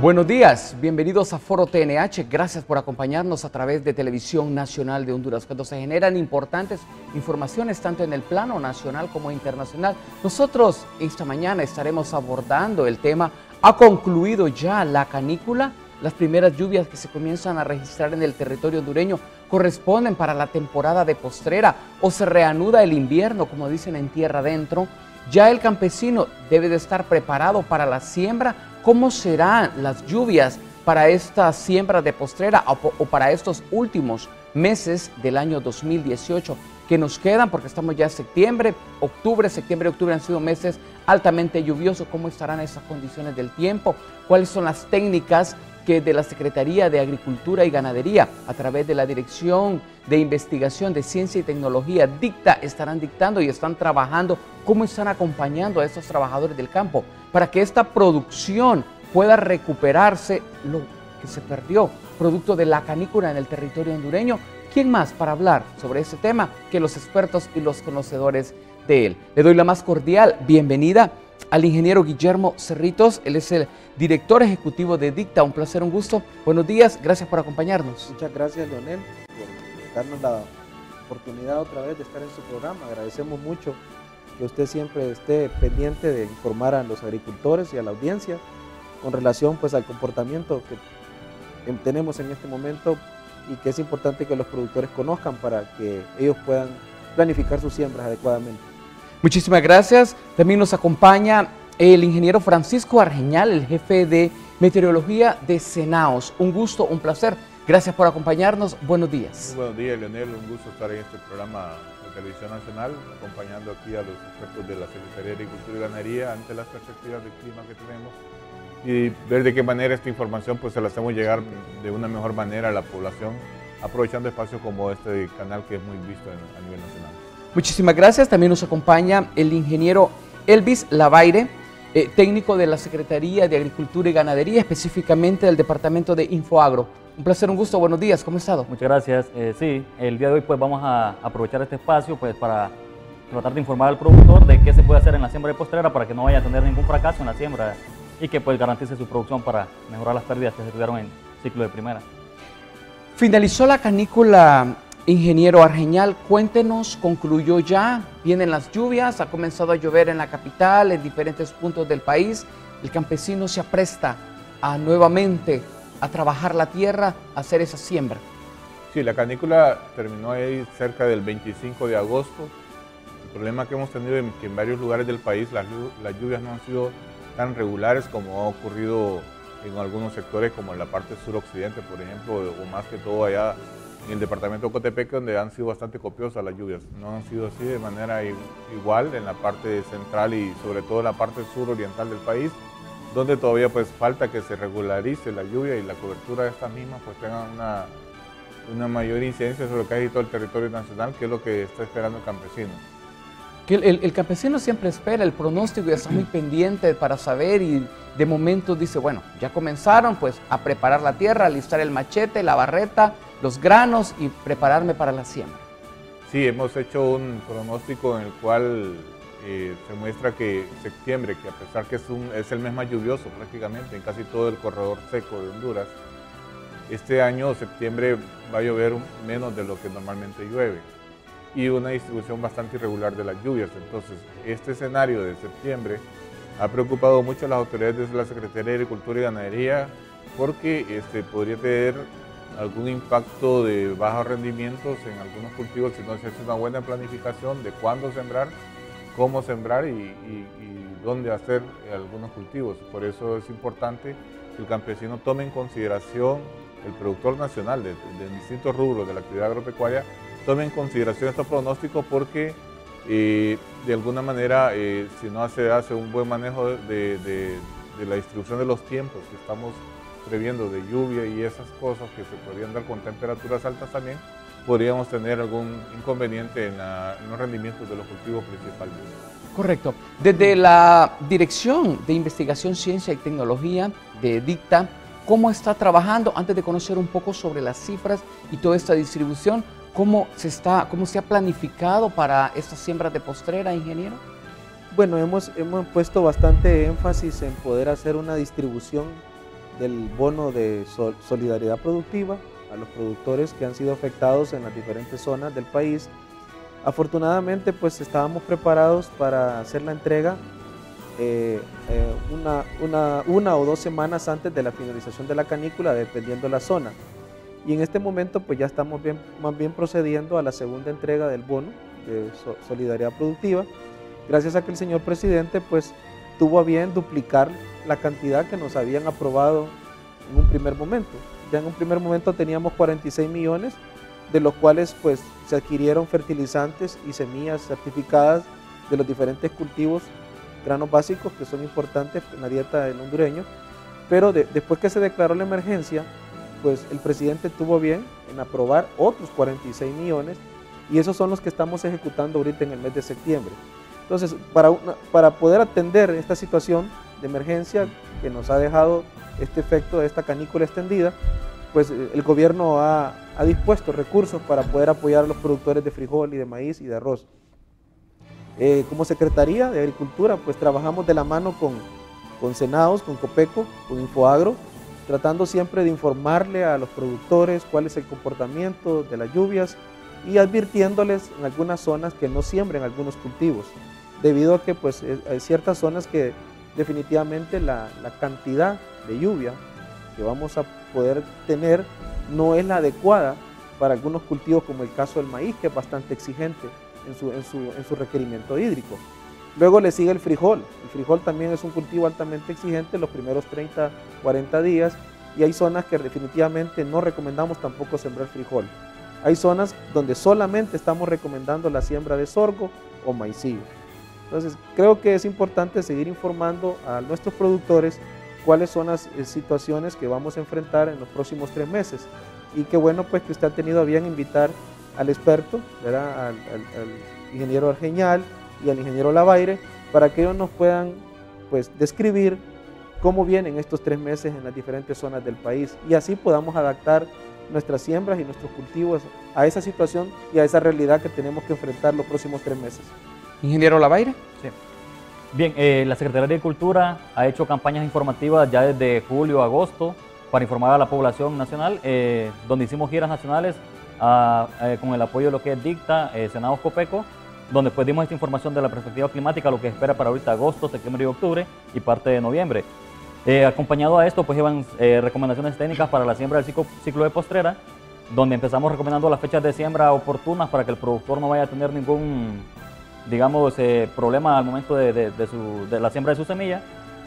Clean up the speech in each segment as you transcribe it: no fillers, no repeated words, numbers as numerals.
Buenos días, bienvenidos a Foro TNH, gracias por acompañarnos a través de Televisión Nacional de Honduras. Cuando se generan importantes informaciones tanto en el plano nacional como internacional, nosotros esta mañana estaremos abordando el tema: ¿ha concluido ya la canícula? Las primeras lluvias que se comienzan a registrar en el territorio hondureño corresponden para la temporada de postrera o se reanuda el invierno, como dicen en tierra adentro. Ya el campesino debe de estar preparado para la siembra. ¿Cómo serán las lluvias para esta siembra de postrera o para estos últimos meses del año 2018 que nos quedan? Porque estamos ya en septiembre, octubre han sido meses altamente lluviosos. ¿Cómo estarán esas condiciones del tiempo? ¿Cuáles son las técnicas que de la Secretaría de Agricultura y Ganadería, a través de la Dirección de Investigación de Ciencia y Tecnología, estarán dictando y están trabajando? ¿Cómo están acompañando a estos trabajadores del campo para que esta producción pueda recuperarse lo que se perdió producto de la canícula en el territorio hondureño? ¿Quién más para hablar sobre este tema que los expertos y los conocedores de él? Le doy la más cordial bienvenida al ingeniero Guillermo Cerritos. Él es el director ejecutivo de Dicta. Un placer, un gusto. Buenos días, gracias por acompañarnos. Muchas gracias, Leonel, por darnos la oportunidad otra vez de estar en su programa. Agradecemos mucho que usted siempre esté pendiente de informar a los agricultores y a la audiencia con relación pues al comportamiento que tenemos en este momento, y que es importante que los productores conozcan para que ellos puedan planificar sus siembras adecuadamente. Muchísimas gracias. También nos acompaña el ingeniero Francisco Argeñal, el jefe de meteorología de Cenaos. Un gusto, un placer. Gracias por acompañarnos. Buenos días. Muy buenos días, Leonel. Un gusto estar en este programa de Televisión Nacional, acompañando aquí a los expertos de la Secretaría de Agricultura y Ganadería ante las perspectivas del clima que tenemos y ver de qué manera esta información pues se la hacemos llegar de una mejor manera a la población, aprovechando espacios como este canal que es muy visto a nivel nacional. Muchísimas gracias. También nos acompaña el ingeniero Elvis Lavaire, técnico de la Secretaría de Agricultura y Ganadería, específicamente del Departamento de Infoagro. Un placer, un gusto. Buenos días. ¿Cómo ha estado? Muchas gracias. Sí, el día de hoy pues vamos a aprovechar este espacio pues para tratar de informar al productor de qué se puede hacer en la siembra de postrera para que no vaya a tener ningún fracaso en la siembra y que pues garantice su producción para mejorar las pérdidas que se tuvieron en ciclo de primera. Finalizó la canícula, ingeniero Argeñal. Cuéntenos, ¿concluyó ya? ¿Vienen las lluvias? ¿Ha comenzado a llover en la capital, en diferentes puntos del país? ¿El campesino se apresta a nuevamente a trabajar la tierra, a hacer esa siembra? Sí, la canícula terminó ahí cerca del 25 de agosto. El problema que hemos tenido es que en varios lugares del país las lluvias no han sido tan regulares como ha ocurrido en algunos sectores, como en la parte suroccidente, por ejemplo, o más que todo allá en el departamento de Cotepeque, donde han sido bastante copiosas las lluvias. No han sido así de manera igual en la parte central y sobre todo en la parte suroriental del país, donde todavía pues falta que se regularice la lluvia y la cobertura de estas mismas pues tengan una mayor incidencia sobre casi todo el territorio nacional, que es lo que está esperando el campesino. Que el campesino siempre espera el pronóstico y está muy pendiente para saber, y de momento dice, bueno, ya comenzaron pues a preparar la tierra, a alistar el machete, la barreta, los granos y prepararme para la siembra. Sí, hemos hecho un pronóstico en el cual se muestra que septiembre, que a pesar que es el mes más lluvioso prácticamente en casi todo el corredor seco de Honduras, este año septiembre va a llover menos de lo que normalmente llueve y una distribución bastante irregular de las lluvias. Entonces, este escenario de septiembre ha preocupado mucho a las autoridades de la Secretaría de Agricultura y Ganadería, porque podría tener algún impacto de bajos rendimientos en algunos cultivos si no se hace una buena planificación de cuándo sembrar, cómo sembrar y dónde hacer algunos cultivos. Por eso es importante que el campesino tome en consideración, el productor nacional de distintos rubros de la actividad agropecuaria, tome en consideración estos pronósticos, porque de alguna manera si no se hace un buen manejo de la distribución de los tiempos que estamos previendo de lluvia y esas cosas que se podrían dar con temperaturas altas también, podríamos tener algún inconveniente en los rendimientos de los cultivos principalmente. Correcto. Desde la Dirección de Investigación, Ciencia y Tecnología de Dicta, ¿cómo está trabajando? Antes de conocer un poco sobre las cifras y toda esta distribución, ¿cómo se ha planificado para estas siembras de postrera, ingeniero? Bueno, hemos puesto bastante énfasis en poder hacer una distribución del bono de solidaridad productiva a los productores que han sido afectados en las diferentes zonas del país. Afortunadamente, pues estábamos preparados para hacer la entrega una o 2 semanas antes de la finalización de la canícula, dependiendo la zona. Y en este momento pues ya estamos más bien procediendo a la segunda entrega del bono de solidaridad productiva, gracias a que el señor presidente pues tuvo a bien duplicar la cantidad que nos habían aprobado en un primer momento. Ya en un primer momento teníamos 46 millones, de los cuales pues se adquirieron fertilizantes y semillas certificadas de los diferentes cultivos, granos básicos que son importantes en la dieta del hondureño, pero después que se declaró la emergencia, pues el presidente tuvo bien en aprobar otros 46 millones y esos son los que estamos ejecutando ahorita en el mes de septiembre. Entonces, para poder atender esta situación de emergencia que nos ha dejado este efecto de esta canícula extendida, pues el gobierno ha dispuesto recursos para poder apoyar a los productores de frijol y de maíz y de arroz. Como Secretaría de Agricultura, pues trabajamos de la mano con Senados, con Copeco, con Infoagro, tratando siempre de informarle a los productores cuál es el comportamiento de las lluvias y advirtiéndoles en algunas zonas que no siembren algunos cultivos, debido a que pues, hay ciertas zonas que definitivamente la cantidad de lluvia que vamos a poder tener no es la adecuada para algunos cultivos, como el caso del maíz, que es bastante exigente en su requerimiento hídrico. Luego le sigue el frijol. El frijol también es un cultivo altamente exigente los primeros 30, 40 días y hay zonas que definitivamente no recomendamos tampoco sembrar frijol. Hay zonas donde solamente estamos recomendando la siembra de sorgo o maicillo. Entonces creo que es importante seguir informando a nuestros productores cuáles son las situaciones que vamos a enfrentar en los próximos 3 meses. Y qué bueno pues que usted ha tenido a bien invitar al experto, ¿verdad? Al ingeniero Argeñal y al ingeniero Lavaire, para que ellos nos puedan pues describir cómo vienen estos 3 meses en las diferentes zonas del país y así podamos adaptar nuestras siembras y nuestros cultivos a esa situación y a esa realidad que tenemos que enfrentar los próximos 3 meses. Ingeniero Lavaire. Sí. Bien, la Secretaría de Agricultura ha hecho campañas informativas ya desde julio, agosto, para informar a la población nacional, donde hicimos giras nacionales con el apoyo de lo que es DICTA, Senados Copeco, donde pues dimos esta información de la perspectiva climática, lo que espera para ahorita agosto, septiembre y octubre y parte de noviembre. Acompañado a esto pues llevan recomendaciones técnicas para la siembra del ciclo de postrera, donde empezamos recomendando las fechas de siembra oportunas para que el productor no vaya a tener ningún, digamos, problema al momento de la siembra de su semilla,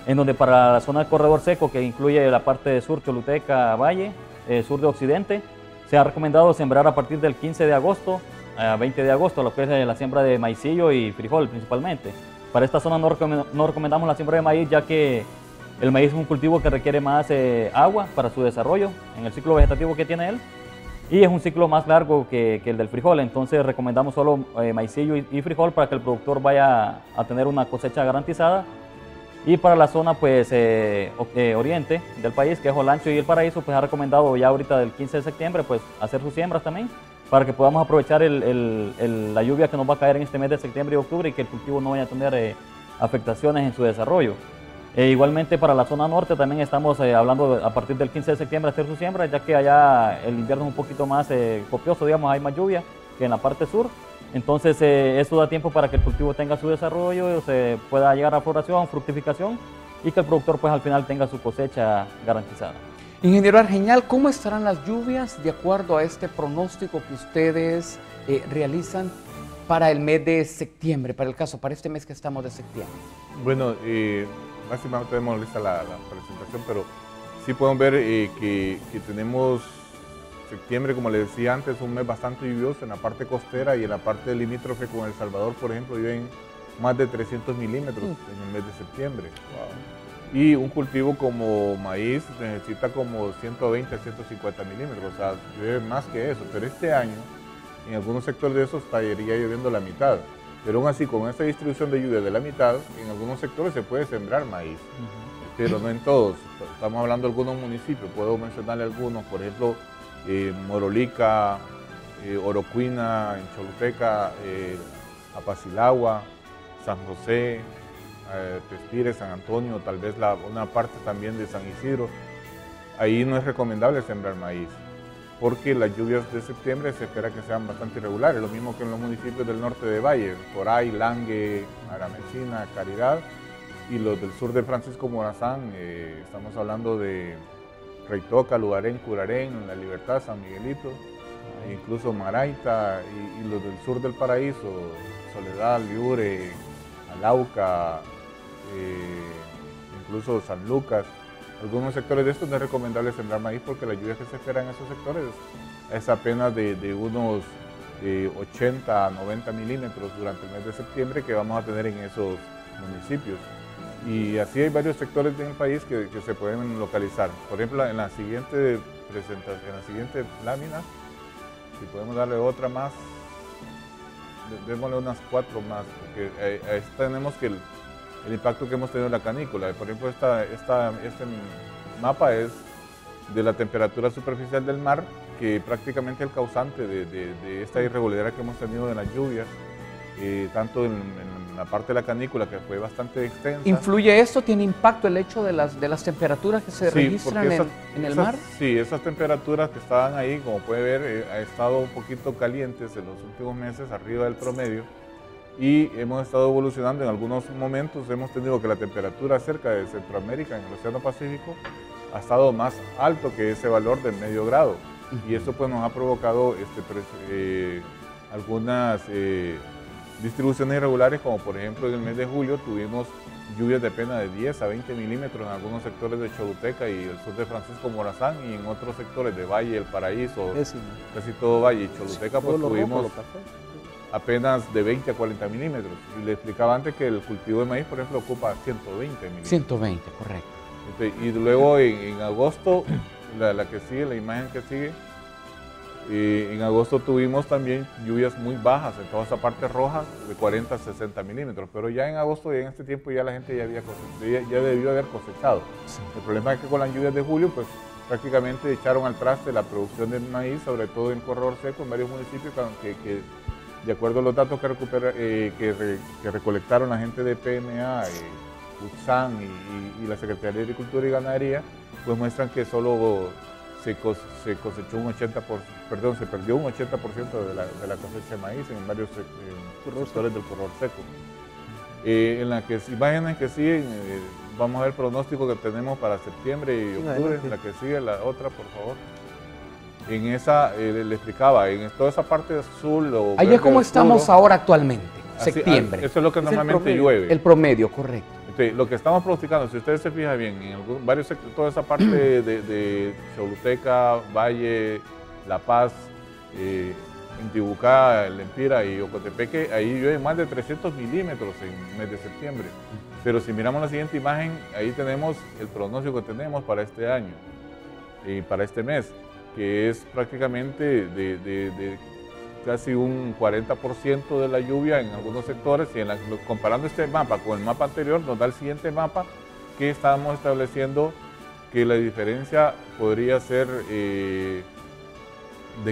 en donde para la zona del corredor seco, que incluye la parte de sur, Choluteca, Valle, sur de Occidente, se ha recomendado sembrar a partir del 15 de agosto a 20 de agosto, lo que es la siembra de maicillo y frijol principalmente. Para esta zona no recomendamos la siembra de maíz, ya que el maíz es un cultivo que requiere más agua para su desarrollo en el ciclo vegetativo que tiene él, y es un ciclo más largo que el del frijol, entonces recomendamos solo maicillo y frijol para que el productor vaya a tener una cosecha garantizada. Y para la zona pues oriente del país, que es Olancho y El Paraíso, pues ha recomendado ya ahorita del 15 de septiembre pues hacer sus siembras también, para que podamos aprovechar la lluvia que nos va a caer en este mes de septiembre y octubre y que el cultivo no vaya a tener afectaciones en su desarrollo. Igualmente para la zona norte también estamos hablando a partir del 15 de septiembre hacer su siembra, ya que allá el invierno es un poquito más copioso, digamos, hay más lluvia que en la parte sur. Entonces eso da tiempo para que el cultivo tenga su desarrollo, se pueda llegar a floración, fructificación y que el productor pues al final tenga su cosecha garantizada. Ingeniero Argeñal, ¿cómo estarán las lluvias de acuerdo a este pronóstico que ustedes realizan para el mes de septiembre, para este mes que estamos de septiembre? Bueno, básicamente tenemos lista la presentación, pero sí pueden ver que tenemos septiembre, como les decía antes, un mes bastante lluvioso en la parte costera y en la parte limítrofe con El Salvador, por ejemplo, llueven más de 300 milímetros en el mes de septiembre. Wow. Y un cultivo como maíz necesita como 120 a 150 milímetros, o sea, llueve más que eso, pero este año en algunos sectores de eso estaría lloviendo la mitad. Pero aún así, con esta distribución de lluvia de la mitad, en algunos sectores se puede sembrar maíz, pero no en todos. Estamos hablando de algunos municipios, puedo mencionarle algunos, por ejemplo, Morolica, Orocuina, en Choluteca, Apacilagua, San José, Tespires, San Antonio, tal vez una parte también de San Isidro. ahí no es recomendable sembrar maíz, porque las lluvias de septiembre se espera que sean bastante irregulares, lo mismo que en los municipios del norte de Valle, Coray, Langue, Aramechina, Caridad, y los del sur de Francisco Morazán, estamos hablando de Reitoca, Lugarén, Curarén, La Libertad, San Miguelito, incluso Maraita, y los del sur del Paraíso, Soledad, Liure, Alauca, incluso San Lucas. Algunos sectores de estos no es recomendable sembrar maíz porque la lluvia que se espera en esos sectores es apenas de unos 80 a 90 milímetros durante el mes de septiembre que vamos a tener en esos municipios. Y así hay varios sectores en el país que se pueden localizar. Por ejemplo, en la siguiente presentación, en la siguiente lámina, si podemos darle otra más, démosle unas 4 más, porque ahí tenemos que el impacto que hemos tenido en la canícula. Por ejemplo, este mapa es de la temperatura superficial del mar, que prácticamente es el causante de esta irregularidad que hemos tenido en las lluvias, tanto en la parte de la canícula, que fue bastante extensa. ¿Influye esto? ¿Tiene impacto el hecho de las temperaturas que se registran en el mar? Sí, esas temperaturas que estaban ahí, como puede ver, ha estado un poquito calientes en los últimos meses, arriba del promedio, y hemos estado evolucionando. En algunos momentos hemos tenido que la temperatura cerca de Centroamérica, en el Océano Pacífico, ha estado más alto que ese valor de medio grado, y eso pues nos ha provocado algunas distribuciones irregulares, como por ejemplo en el mes de julio tuvimos lluvias de apenas de 10 a 20 milímetros en algunos sectores de Choluteca y el sur de Francisco Morazán, y en otros sectores de Valle, El Paraíso, casi todo Valle y Choluteca, pues tuvimos apenas de 20 a 40 milímetros. Y le explicaba antes que el cultivo de maíz, por ejemplo, ocupa 120 milímetros. 120, correcto. Y luego en agosto, la que sigue, la imagen que sigue, en agosto tuvimos también lluvias muy bajas en toda esa parte roja, de 40 a 60 milímetros, pero ya en agosto y en este tiempo ya la gente ya debió haber cosechado. Sí. El problema es que con las lluvias de julio, pues prácticamente echaron al traste la producción de maíz, sobre todo en corredor seco, en varios municipios que de acuerdo a los datos que recolectaron la gente de PMA, UTSAN y la Secretaría de Agricultura y Ganadería, pues muestran que solo se cosechó un 80%, se perdió un 80% de la cosecha de maíz en varios sectores del corredor seco. En las imágenes que siguen, vamos a ver el pronóstico que tenemos para septiembre y octubre. La que sigue, la otra, por favor. En esa, le explicaba, en toda esa parte azul o allá como estamos ahora actualmente, septiembre. Eso es lo que normalmente llueve. El promedio, correcto. Entonces, lo que estamos pronosticando, si ustedes se fijan bien, en varios sectores, toda esa parte de Choluteca, Valle, La Paz, Intibucá, El Empira y Ocotepeque, ahí llueve más de 300 milímetros en el mes de septiembre. Pero si miramos la siguiente imagen, ahí tenemos el pronóstico que tenemos para este año y para este mes, que es prácticamente de casi un 40% de la lluvia en algunos sectores, y comparando este mapa con el mapa anterior nos da el siguiente mapa, que estábamos estableciendo que la diferencia podría ser de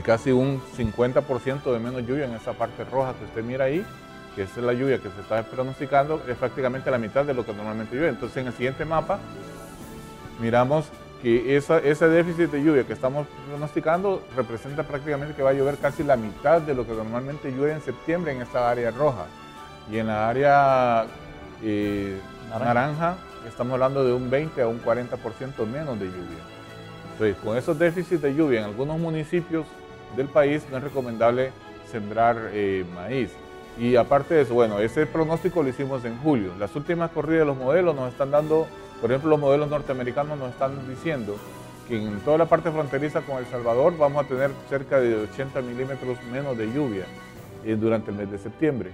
casi un 50% de menos lluvia en esa parte roja que usted mira ahí, que es la lluvia que se está pronosticando, es prácticamente la mitad de lo que normalmente llueve. Entonces en el siguiente mapa miramos que ese déficit de lluvia que estamos pronosticando representa prácticamente que va a llover casi la mitad de lo que normalmente llueve en septiembre en esta área roja. Y en la área naranja estamos hablando de un 20 a un 40% menos de lluvia. Entonces, con esos déficits de lluvia en algunos municipios del país no es recomendable sembrar maíz. Y aparte de eso, bueno, ese pronóstico lo hicimos en julio. Las últimas corridas de los modelos nos están dando, por ejemplo, los modelos norteamericanos nos están diciendo que en toda la parte fronteriza con El Salvador vamos a tener cerca de 80 milímetros menos de lluvia durante el mes de septiembre.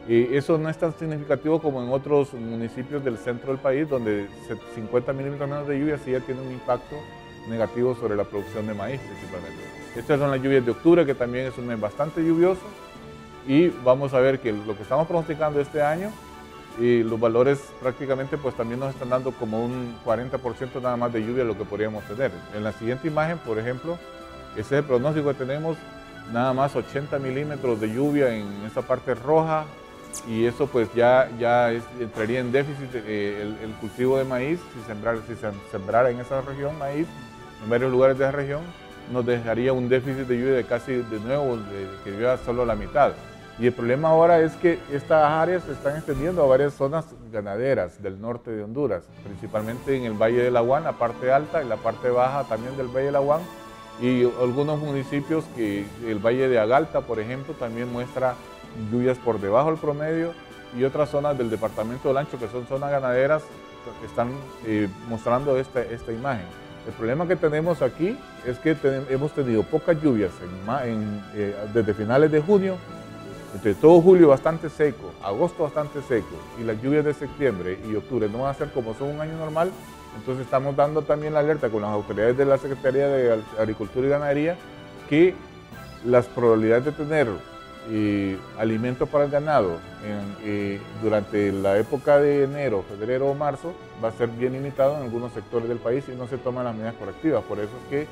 Eso no es tan significativo como en otros municipios del centro del país, donde 50 milímetros menos de lluvia sí ya tiene un impacto negativo sobre la producción de maíz principalmente. Estas son las lluvias de octubre, que también es un mes bastante lluvioso, y vamos a ver que lo que estamos pronosticando este año, los valores prácticamente pues también nos están dando como un 40% nada más de lluvia lo que podríamos tener. En la siguiente imagen, por ejemplo, ese es el pronóstico que tenemos, nada más 80 milímetros de lluvia en esa parte roja, y eso pues ya entraría en déficit el cultivo de maíz si se sembrara en esa región maíz, en varios lugares de la región, nos dejaría un déficit de lluvia de casi de nuevo, que llueva solo la mitad. Y el problema ahora es que estas áreas se están extendiendo a varias zonas ganaderas del norte de Honduras, principalmente en el Valle de Laguán, la parte alta y la parte baja también del Valle de Laguán, y algunos municipios que el Valle de Agalta, por ejemplo, también muestra lluvias por debajo del promedio, y otras zonas del departamento del Ancho, que son zonas ganaderas, que están mostrando esta imagen. El problema que tenemos aquí es que hemos tenido pocas lluvias desde finales de junio, entre todo julio bastante seco, agosto bastante seco, y las lluvias de septiembre y octubre no van a ser como son un año normal. Entonces estamos dando también la alerta con las autoridades de la Secretaría de Agricultura y Ganadería que las probabilidades de tener alimento para el ganado durante la época de enero, febrero o marzo va a ser bien limitado en algunos sectores del país y no se toman las medidas correctivas. Por eso es que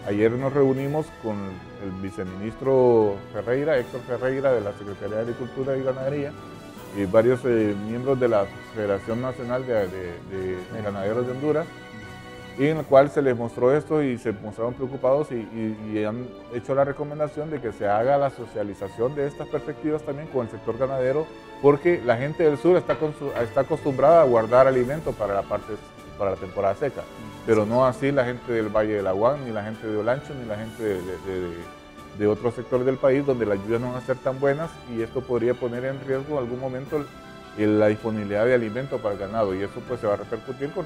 ayer nos reunimos con el viceministro Ferreira, Héctor Ferreira, de la Secretaría de Agricultura y Ganadería, y varios miembros de la Federación Nacional de Ganaderos de Honduras, y en el cual se les mostró esto y se mostraron preocupados y han hecho la recomendación de que se haga la socialización de estas perspectivas también con el sector ganadero, porque la gente del sur está acostumbrada a guardar alimento para la temporada seca, pero no así la gente del Valle de Laguán, ni la gente de Olancho, ni la gente de otros sectores del país donde las lluvias no van a ser tan buenas, y esto podría poner en riesgo en algún momento la disponibilidad de alimento para el ganado, y eso pues se va a repercutir con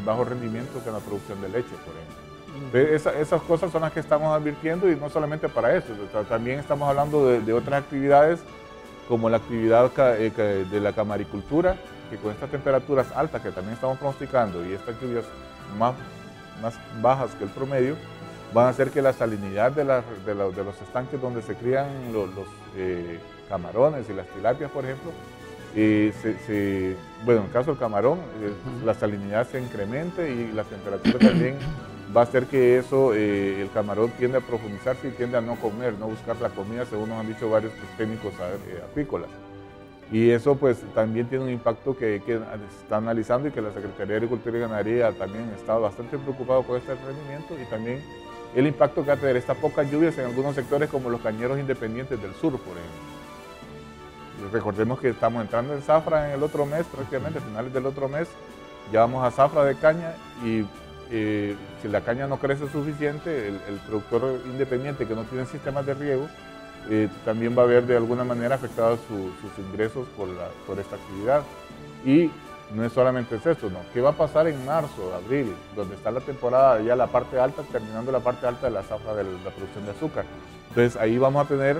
bajos rendimientos en la producción de leche, por ejemplo. Esas cosas son las que estamos advirtiendo, y no solamente para eso, también estamos hablando de otras actividades, como la actividad de la camaricultura, que con estas temperaturas altas que también estamos pronosticando y estas lluvias más bajas que el promedio, van a hacer que la salinidad de los estanques donde se crían los camarones y las tilapias, por ejemplo, bueno, en el caso del camarón, la salinidad se incremente, y la temperatura también va a hacer que el camarón tiende a profundizarse y tiende a no comer, no buscar la comida, según nos han dicho varios técnicos apícolas. Y eso pues también tiene un impacto que se está analizando, y que la Secretaría de Agricultura y Ganadería también ha estado bastante preocupado por este rendimiento, y también el impacto que va a tener estas pocas lluvias en algunos sectores como los cañeros independientes del sur, por ejemplo. Recordemos que estamos entrando en zafra en el otro mes, prácticamente a finales del otro mes, ya vamos a zafra de caña, y si la caña no crece suficiente, el productor independiente que no tiene sistemas de riego, también va a ver de alguna manera afectados sus ingresos por esta actividad. Y no es solamente esto, ¿no? ¿Qué va a pasar en marzo, abril, donde está la temporada, ya la parte alta, terminando la parte alta de la zafra de la producción de azúcar? Entonces ahí vamos a tener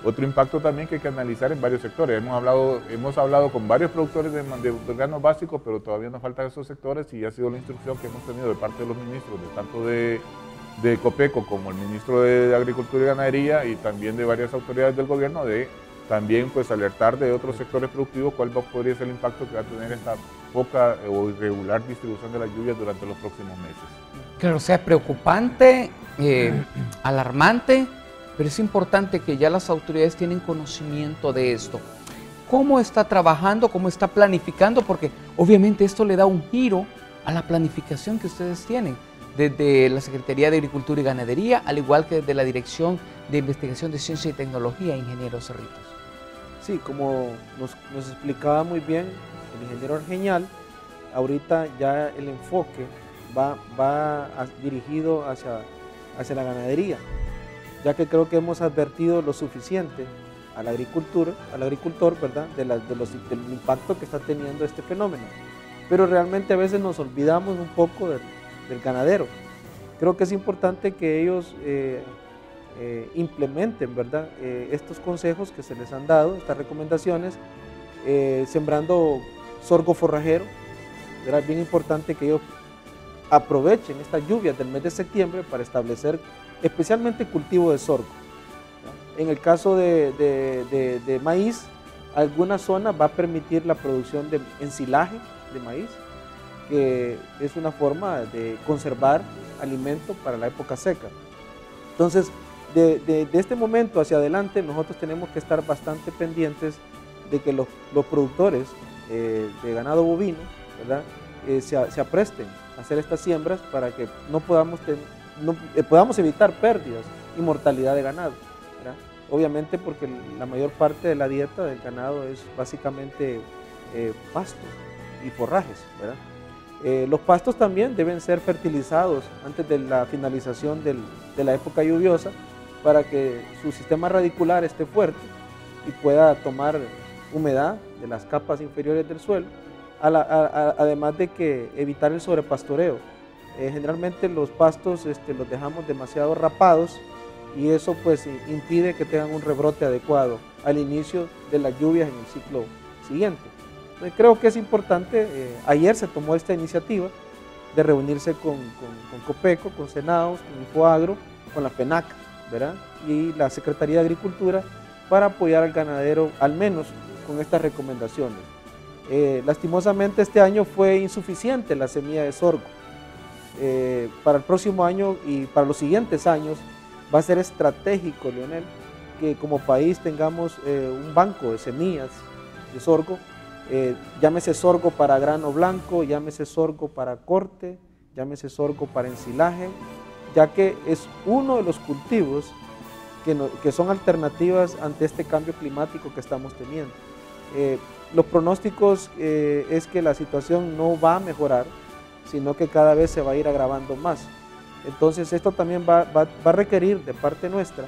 otro impacto también que hay que analizar en varios sectores. Hemos hablado con varios productores de granos básicos, pero todavía nos faltan esos sectores, y ha sido la instrucción que hemos tenido de parte de los ministros, tanto de COPECO como el ministro de Agricultura y Ganadería, y también de varias autoridades del gobierno, de también pues alertar de otros sectores productivos cuál podría ser el impacto que va a tener esta poca o irregular distribución de las lluvias durante los próximos meses. Claro, o sea, preocupante, alarmante, pero es importante que ya las autoridades tienen conocimiento de esto. ¿Cómo está trabajando, cómo está planificando? Porque obviamente esto le da un giro a la planificación que ustedes tienen desde la Secretaría de Agricultura y Ganadería, al igual que desde la Dirección de Investigación de Ciencia y Tecnología, ingeniero Cerritos. Sí, como nos explicaba muy bien el ingeniero Argeñal, ahorita ya el enfoque va dirigido hacia la ganadería, ya que creo que hemos advertido lo suficiente al agricultor, ¿verdad?, del impacto que está teniendo este fenómeno. Pero realmente a veces nos olvidamos un poco del ganadero. Creo que es importante que ellos implementen, ¿verdad?, estos consejos que se les han dado, estas recomendaciones, sembrando sorgo forrajero. Era bien importante que ellos aprovechen estas lluvias del mes de septiembre para establecer especialmente cultivo de sorgo. En el caso de maíz, alguna zona va a permitir la producción de ensilaje de maíz, que es una forma de conservar alimento para la época seca. Entonces, de este momento hacia adelante, nosotros tenemos que estar bastante pendientes de que los productores de ganado bovino, ¿verdad?, se apresten a hacer estas siembras para que podamos evitar pérdidas y mortalidad de ganado, ¿verdad? Obviamente porque la mayor parte de la dieta del ganado es básicamente pastos y forrajes, ¿verdad? Los pastos también deben ser fertilizados antes de la finalización de la época lluviosa para que su sistema radicular esté fuerte y pueda tomar humedad de las capas inferiores del suelo, además de que evitar el sobrepastoreo. Generalmente los pastos los dejamos demasiado rapados y eso pues impide que tengan un rebrote adecuado al inicio de las lluvias en el ciclo siguiente. Entonces, creo que es importante, ayer se tomó esta iniciativa de reunirse con Copeco, con Senados, con Infoagro, con la FENAC, ¿verdad? Y la Secretaría de Agricultura para apoyar al ganadero, al menos con estas recomendaciones. Lastimosamente este año fue insuficiente la semilla de sorgo. Para el próximo año y para los siguientes años va a ser estratégico, Leonel, que como país tengamos un banco de semillas de sorgo, llámese sorgo para grano blanco, llámese sorgo para corte, llámese sorgo para ensilaje, ya que es uno de los cultivos que son alternativas ante este cambio climático que estamos teniendo. Los pronósticos es que la situación no va a mejorar, sino que cada vez se va a ir agravando más. Entonces esto también va a requerir de parte nuestra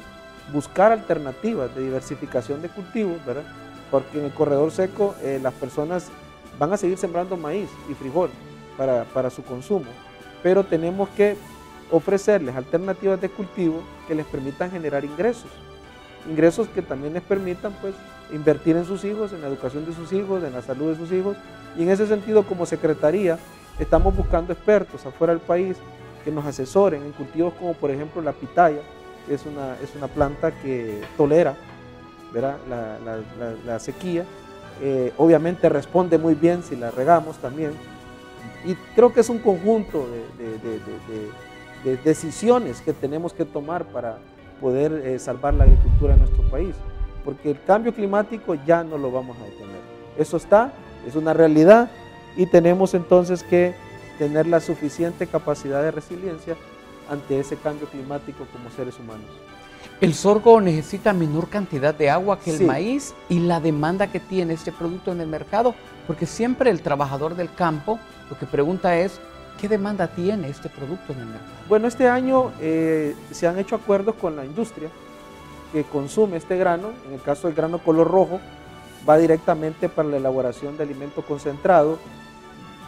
buscar alternativas de diversificación de cultivos, ¿verdad? Porque en el corredor seco las personas van a seguir sembrando maíz y frijol para su consumo, pero tenemos que ofrecerles alternativas de cultivo que les permitan generar ingresos que también les permitan pues invertir en sus hijos, en la educación de sus hijos, en la salud de sus hijos, y en ese sentido como Secretaría estamos buscando expertos afuera del país que nos asesoren en cultivos como por ejemplo la pitaya, que es una planta que tolera, ¿verdad?, la sequía, obviamente responde muy bien si la regamos también, y creo que es un conjunto de decisiones que tenemos que tomar para poder salvar la agricultura de nuestro país, porque el cambio climático ya no lo vamos a detener. Eso está, es una realidad y tenemos entonces que tener la suficiente capacidad de resiliencia ante ese cambio climático como seres humanos. El sorgo necesita menor cantidad de agua que el Sí. maíz y la demanda que tiene este producto en el mercado, porque siempre el trabajador del campo lo que pregunta es ¿qué demanda tiene este producto en el mercado? Bueno, este año se han hecho acuerdos con la industria que consume este grano. En el caso del grano color rojo, va directamente para la elaboración de alimento concentrado,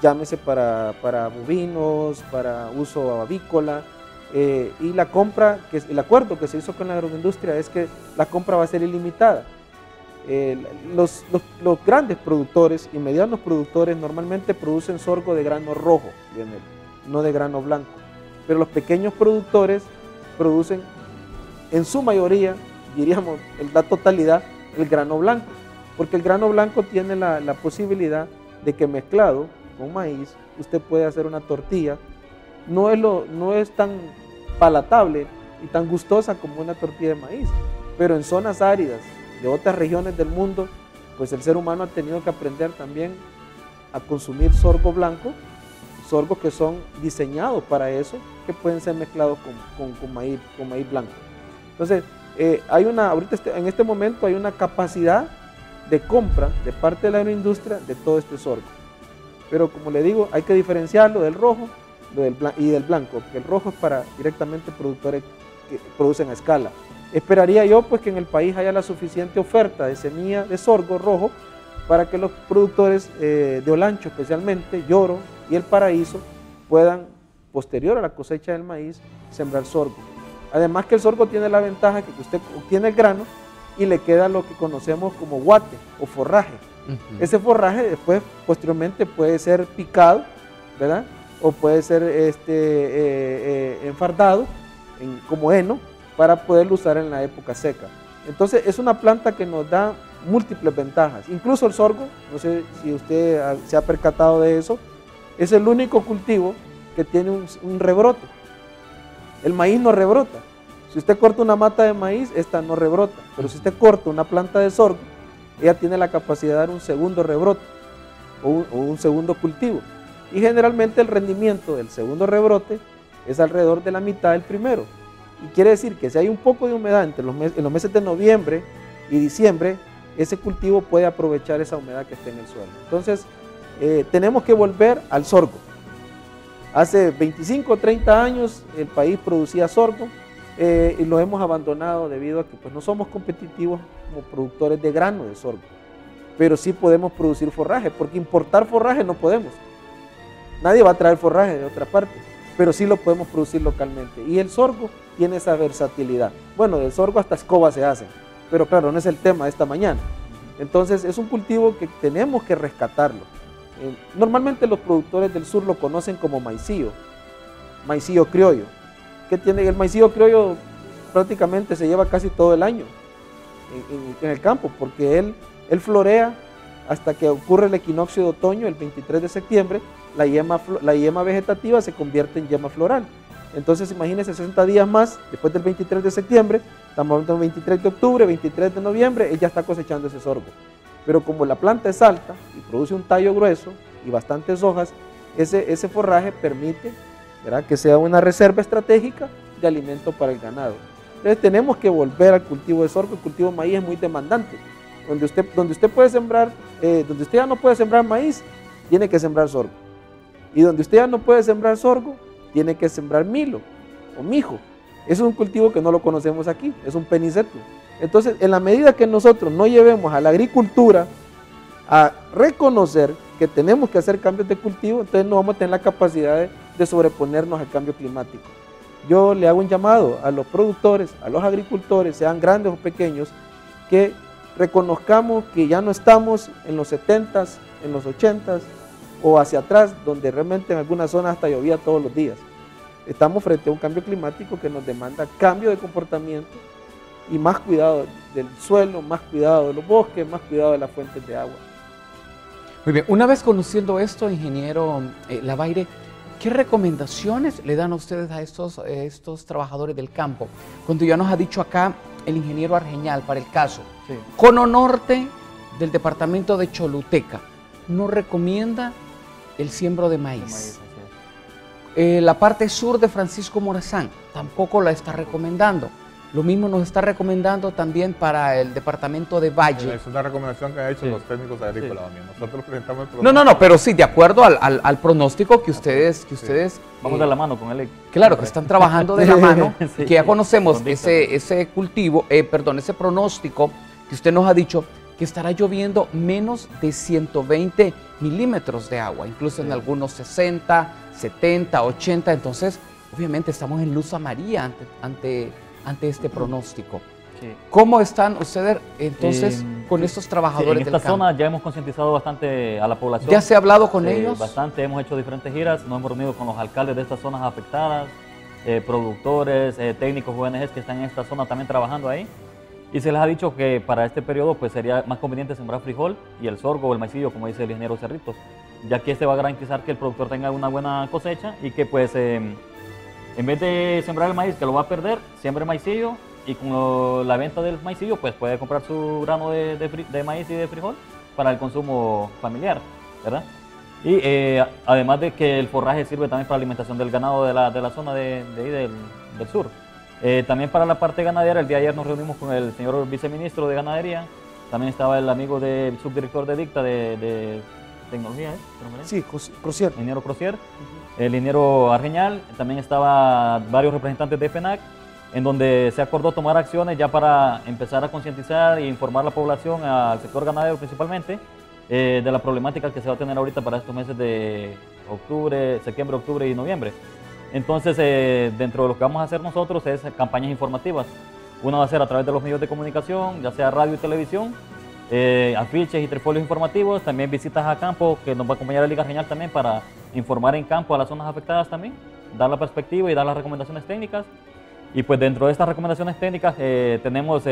llámese para bovinos, para uso avícola, y la compra, el acuerdo que se hizo con la agroindustria es que la compra va a ser ilimitada. Los grandes productores y medianos productores normalmente producen sorgo de grano rojo, no de grano blanco, pero los pequeños productores producen en su mayoría, diríamos la totalidad, el grano blanco, porque el grano blanco tiene la posibilidad de que mezclado con maíz usted puede hacer una tortilla. No es tan palatable y tan gustosa como una tortilla de maíz, pero en zonas áridas de otras regiones del mundo, pues el ser humano ha tenido que aprender también a consumir sorgo blanco, sorgos que son diseñados para eso, que pueden ser mezclados con maíz blanco. Entonces, en este momento hay una capacidad de compra de parte de la agroindustria de todo este sorgo. Pero como le digo, hay que diferenciarlo del rojo y del blanco, porque el rojo es para directamente productores que producen a escala. Esperaría yo pues que en el país haya la suficiente oferta de semilla de sorgo rojo para que los productores de Olancho especialmente, Lloro y El Paraíso, puedan, posterior a la cosecha del maíz, sembrar sorgo. Además que el sorgo tiene la ventaja que usted obtiene el grano y le queda lo que conocemos como guate o forraje. Ese forraje después, posteriormente, puede ser picado, ¿verdad?, o puede ser enfardado como heno para poderlo usar en la época seca. Entonces es una planta que nos da múltiples ventajas. Incluso el sorgo, no sé si usted se ha percatado de eso, es el único cultivo que tiene un rebrote. El maíz no rebrota. Si usted corta una mata de maíz, esta no rebrota, pero si usted corta una planta de sorgo, ella tiene la capacidad de dar un segundo rebrote o un segundo cultivo. Y generalmente el rendimiento del segundo rebrote es alrededor de la mitad del primero. Y quiere decir que si hay un poco de humedad en los meses de noviembre y diciembre, ese cultivo puede aprovechar esa humedad que esté en el suelo. Entonces, tenemos que volver al sorgo. Hace 25 o 30 años el país producía sorgo y lo hemos abandonado debido a que pues, no somos competitivos como productores de grano de sorgo. Pero sí podemos producir forraje, porque importar forraje no podemos. Nadie va a traer forraje de otra parte, pero sí lo podemos producir localmente. Y el sorgo tiene esa versatilidad. Bueno, del sorgo hasta escobas se hacen, pero claro, no es el tema de esta mañana. Entonces es un cultivo que tenemos que rescatarlo. Normalmente los productores del sur lo conocen como maicillo criollo. ¿Qué tiene? El maicillo criollo prácticamente se lleva casi todo el año en el campo, porque él florea hasta que ocurre el equinoccio de otoño, el 23 de septiembre, la yema vegetativa se convierte en yema floral. Entonces imagínense 60 días más, después del 23 de septiembre, estamos hablando del 23 de octubre, 23 de noviembre, él ya está cosechando ese sorgo. Pero como la planta es alta y produce un tallo grueso y bastantes hojas, ese forraje permite, ¿verdad?, que sea una reserva estratégica de alimento para el ganado. Entonces tenemos que volver al cultivo de sorgo. El cultivo de maíz es muy demandante. Donde usted puede sembrar, donde usted ya no puede sembrar maíz, tiene que sembrar sorgo. Y donde usted ya no puede sembrar sorgo, tiene que sembrar milo o mijo. Es un cultivo que no lo conocemos aquí, es un penicetum. Entonces, en la medida que nosotros no llevemos a la agricultura a reconocer que tenemos que hacer cambios de cultivo, entonces no vamos a tener la capacidad de sobreponernos al cambio climático. Yo le hago un llamado a los productores, a los agricultores, sean grandes o pequeños, que reconozcamos que ya no estamos en los 70s, en los 80s o hacia atrás, donde realmente en algunas zonas hasta llovía todos los días. Estamos frente a un cambio climático que nos demanda cambio de comportamiento y más cuidado del suelo, más cuidado de los bosques, más cuidado de las fuentes de agua. Muy bien, una vez conociendo esto, ingeniero Lavaire, ¿qué recomendaciones le dan a ustedes a estos trabajadores del campo? Cuando ya nos ha dicho acá el ingeniero Argeñal, para el caso, sí, Cono Norte del departamento de Choluteca no recomienda el siembro de maíz. La parte sur de Francisco Morazán tampoco la está recomendando. Lo mismo nos está recomendando también para el departamento de Valle. Es una recomendación que han hecho los técnicos agrícolas. Sí. Nosotros presentamos el pronóstico. No, pero sí, de acuerdo al pronóstico que ustedes... Vamos de la mano con él. Claro, que están trabajando de la mano, sí, que ya conocemos ese cultivo, ese pronóstico que usted nos ha dicho, que estará lloviendo menos de 120 milímetros de agua, incluso en algunos 60, 70, 80, entonces obviamente estamos en luz amarilla ante este pronóstico. Sí. ¿Cómo están ustedes entonces con estos trabajadores del campo? En esta zona ya hemos concientizado bastante a la población. ¿Ya se ha hablado con ellos? Bastante, hemos hecho diferentes giras, nos hemos reunido con los alcaldes de estas zonas afectadas, productores, técnicos, ONGs que están en esta zona también trabajando ahí. Y se les ha dicho que para este periodo pues sería más conveniente sembrar frijol y el sorgo o el maicillo, como dice el ingeniero Cerritos, ya que este va a garantizar que el productor tenga una buena cosecha y que pues en vez de sembrar el maíz, que lo va a perder, siembre maicillo y con la venta del maicillo pues puede comprar su grano de maíz y de frijol para el consumo familiar, ¿verdad? Y además de que el forraje sirve también para la alimentación del ganado de la zona del sur. También para la parte ganadera, el día de ayer nos reunimos con el señor viceministro de Ganadería, también estaba el amigo del subdirector de DICTA de tecnología, Sí, Crocier. El ingeniero Crocier, el ingeniero Argeñal, también estaba varios representantes de FENAC, en donde se acordó tomar acciones ya para empezar a concientizar e informar a la población, al sector ganadero principalmente, de la problemática que se va a tener ahorita para estos meses de septiembre, octubre y noviembre. Entonces, dentro de lo que vamos a hacer nosotros es campañas informativas. Una va a ser a través de los medios de comunicación, ya sea radio y televisión, afiches y trifolios informativos, también visitas a campo, que nos va a acompañar el Liga Argeñal también para informar en campo a las zonas afectadas también, dar la perspectiva y dar las recomendaciones técnicas. Y pues dentro de estas recomendaciones técnicas tenemos,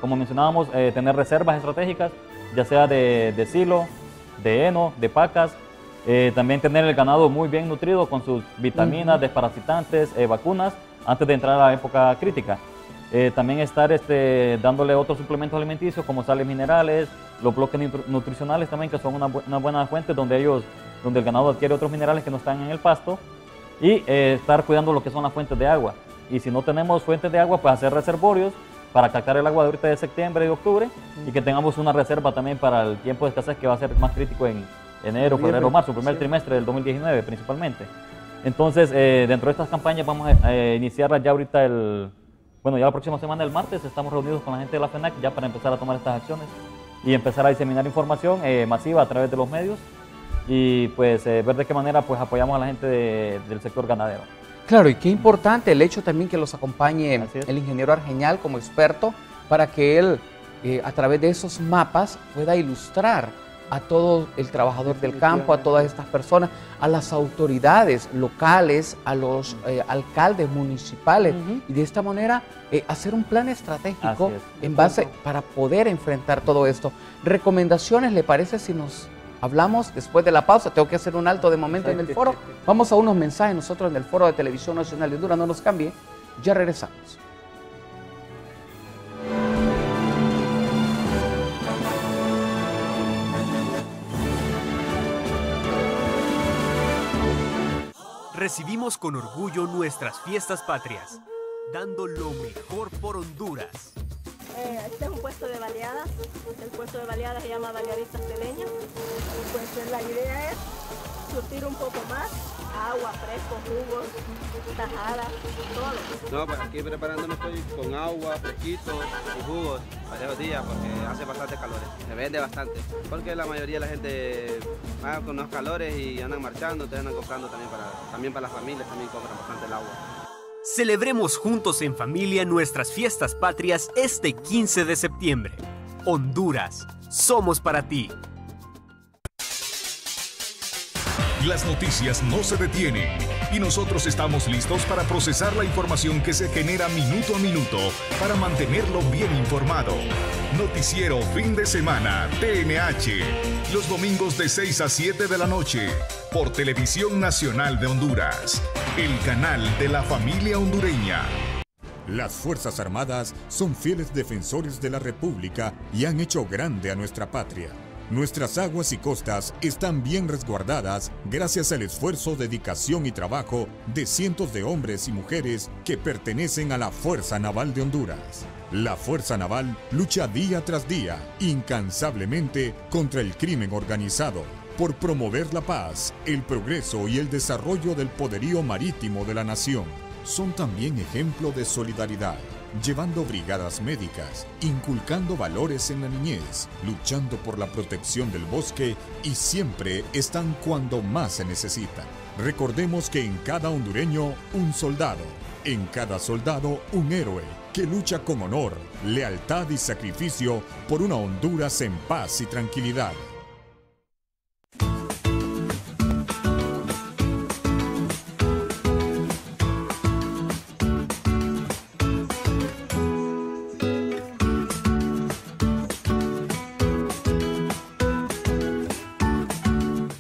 como mencionábamos, tener reservas estratégicas, ya sea de silo, de heno, de pacas. También tener el ganado muy bien nutrido con sus vitaminas, desparasitantes, vacunas, antes de entrar a la época crítica. También estar dándole otros suplementos alimenticios como sales minerales, los bloques nutricionales también, que son una buena fuente donde ellos donde el ganado adquiere otros minerales que no están en el pasto, y estar cuidando lo que son las fuentes de agua. Y si no tenemos fuentes de agua, pues hacer reservorios para captar el agua de ahorita de septiembre y octubre, y que tengamos una reserva también para el tiempo de escasez que va a ser más crítico en enero, febrero, marzo, primer trimestre del 2019 principalmente. Entonces, dentro de estas campañas vamos a iniciarlas ya ahorita bueno, ya la próxima semana, el martes, estamos reunidos con la gente de la FENAC ya para empezar a tomar estas acciones y empezar a diseminar información masiva a través de los medios y pues ver de qué manera pues apoyamos a la gente del sector ganadero. Claro, y qué importante el hecho también que los acompañe el ingeniero Argeñal como experto para que él, a través de esos mapas, pueda ilustrar a todo el trabajador del campo, a todas estas personas, a las autoridades locales, a los alcaldes municipales, y de esta manera hacer un plan estratégico en base para poder enfrentar todo esto. ¿Recomendaciones le parece si nos hablamos después de la pausa? Tengo que hacer un alto de momento en el foro. Vamos a unos mensajes nosotros en el foro de Televisión Nacional de Honduras. No nos cambie, ya regresamos. Recibimos con orgullo nuestras fiestas patrias, dando lo mejor por Honduras. Este es un puesto de baleadas. El puesto de baleadas se llama Baleadistas Teleños. Y pues la idea es surtir un poco más, agua, fresco, jugos, tajadas, todo. No, pues aquí preparándome estoy con agua, fresquito y jugos varios días porque hace bastante calores. Se vende bastante porque la mayoría de la gente va con los calores y andan marchando, entonces andan comprando también para las familias, también compran bastante el agua. Celebremos juntos en familia nuestras fiestas patrias este 15 de septiembre. Honduras, somos para ti. Las noticias no se detienen y nosotros estamos listos para procesar la información que se genera minuto a minuto para mantenerlo bien informado. Noticiero Fin de Semana, TNH, los domingos de 6 a 7 de la noche, por Televisión Nacional de Honduras, el canal de la familia hondureña. Las Fuerzas Armadas son fieles defensores de la República y han hecho grande a nuestra patria. Nuestras aguas y costas están bien resguardadas gracias al esfuerzo, dedicación y trabajo de cientos de hombres y mujeres que pertenecen a la Fuerza Naval de Honduras. La Fuerza Naval lucha día tras día, incansablemente, contra el crimen organizado, por promover la paz, el progreso y el desarrollo del poderío marítimo de la nación. Son también ejemplo de solidaridad, llevando brigadas médicas, inculcando valores en la niñez, luchando por la protección del bosque y siempre están cuando más se necesitan. Recordemos que en cada hondureño un soldado, en cada soldado un héroe que lucha con honor, lealtad y sacrificio por una Honduras en paz y tranquilidad.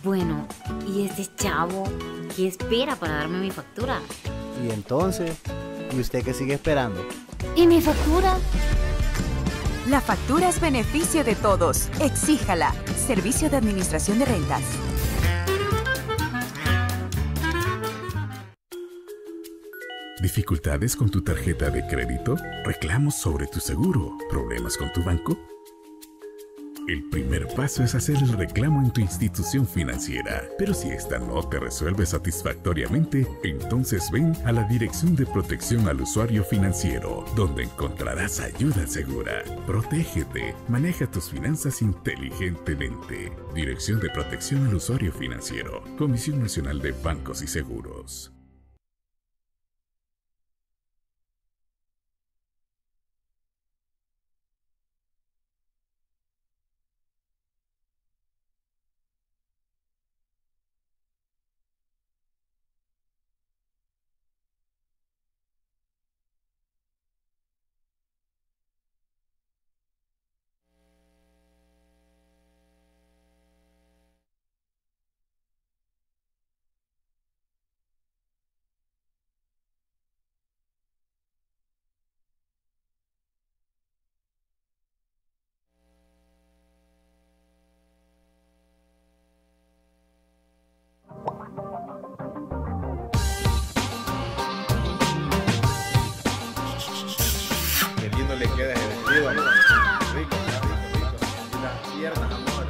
Bueno, ¿y este chavo qué espera para darme mi factura? Y entonces, ¿y usted qué sigue esperando? ¿Y mi factura? La factura es beneficio de todos. Exíjala. Servicio de Administración de Rentas. ¿Dificultades con tu tarjeta de crédito? ¿Reclamos sobre tu seguro? ¿Problemas con tu banco? El primer paso es hacer el reclamo en tu institución financiera. Pero si esta no te resuelve satisfactoriamente, entonces ven a la Dirección de Protección al Usuario Financiero, donde encontrarás ayuda segura. Protégete, maneja tus finanzas inteligentemente. Dirección de Protección al Usuario Financiero, Comisión Nacional de Bancos y Seguros. quede derretido, amor. Rico, está rico, rico. Y las piernas, amor.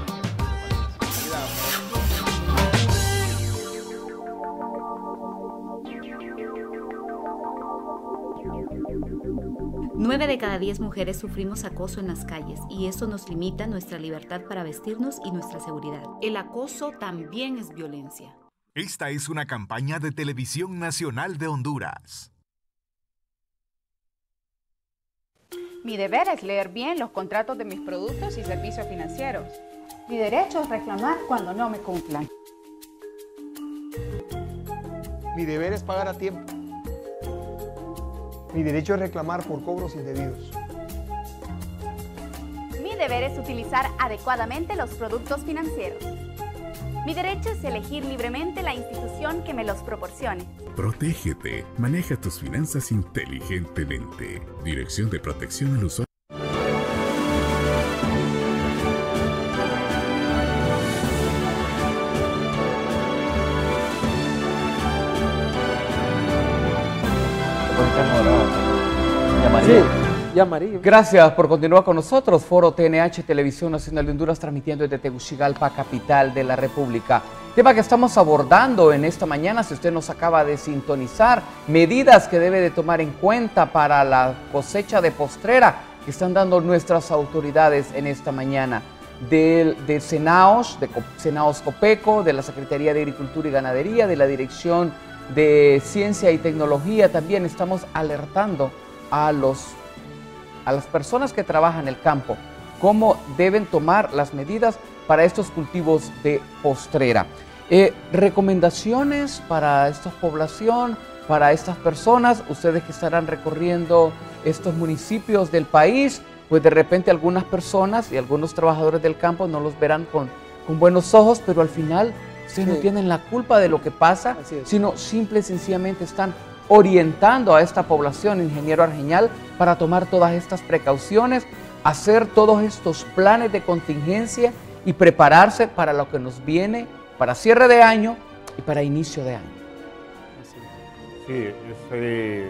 Mira, amor. 9 de cada 10 mujeres sufrimos acoso en las calles y eso nos limita nuestra libertad para vestirnos y nuestra seguridad. El acoso también es violencia. Esta es una campaña de Televisión Nacional de Honduras. Mi deber es leer bien los contratos de mis productos y servicios financieros. Mi derecho es reclamar cuando no me cumplan. Mi deber es pagar a tiempo. Mi derecho es reclamar por cobros indebidos. Mi deber es utilizar adecuadamente los productos financieros. Mi derecho es elegir libremente la institución que me los proporcione. Protégete. Maneja tus finanzas inteligentemente. Dirección de Protección al Usuario. Sí, ya amarillo. Gracias por continuar con nosotros. Foro TNH, Televisión Nacional de Honduras, transmitiendo desde Tegucigalpa, capital de la República. Tema que estamos abordando en esta mañana, si usted nos acaba de sintonizar, medidas que debe de tomar en cuenta para la cosecha de postrera que están dando nuestras autoridades en esta mañana. De Senaos, de Senaos Copeco, de la Secretaría de Agricultura y Ganadería, de la Dirección de Ciencia y Tecnología, también estamos alertando a las personas que trabajan en el campo, cómo deben tomar las medidas para estos cultivos de postrera. Recomendaciones para esta población, para estas personas, ustedes que estarán recorriendo estos municipios del país, pues de repente algunas personas y algunos trabajadores del campo no los verán con buenos ojos, pero al final ustedes no tienen la culpa de lo que pasa, sino simple y sencillamente están orientando a esta población, ingeniero Argeñal, para tomar todas estas precauciones, hacer todos estos planes de contingencia y prepararse para lo que nos viene, para cierre de año y para inicio de año. Sí, es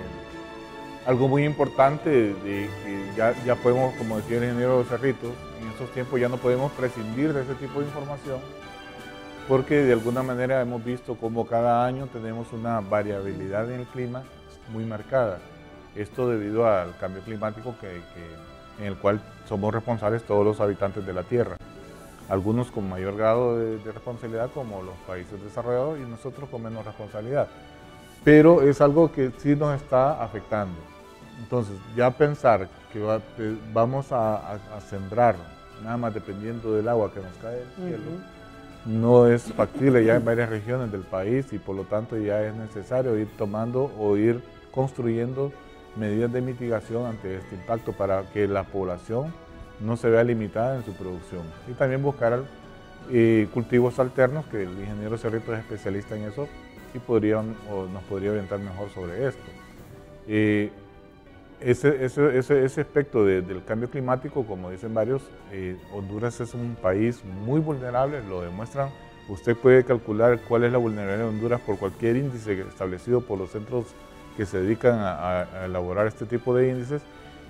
algo muy importante de que ya podemos, como decía el ingeniero Cerritos, en estos tiempos ya no podemos prescindir de ese tipo de información, porque de alguna manera hemos visto cómo cada año tenemos una variabilidad en el clima muy marcada. Esto debido al cambio climático en el cual somos responsables todos los habitantes de la Tierra. Algunos con mayor grado de responsabilidad, como los países desarrollados, y nosotros con menos responsabilidad. Pero es algo que sí nos está afectando. Entonces, ya pensar que vamos a sembrar, nada más dependiendo del agua que nos cae del cielo, no es factible ya en varias regiones del país, y por lo tanto ya es necesario ir tomando o ir construyendo medidas de mitigación ante este impacto para que la población no se vea limitada en su producción. Y también buscar cultivos alternos, que el ingeniero Cerrito es especialista en eso y nos podría orientar mejor sobre esto. Ese aspecto del cambio climático, como dicen varios, Honduras es un país muy vulnerable, lo demuestran. Usted puede calcular cuál es la vulnerabilidad de Honduras por cualquier índice establecido por los centros que se dedican a elaborar este tipo de índices,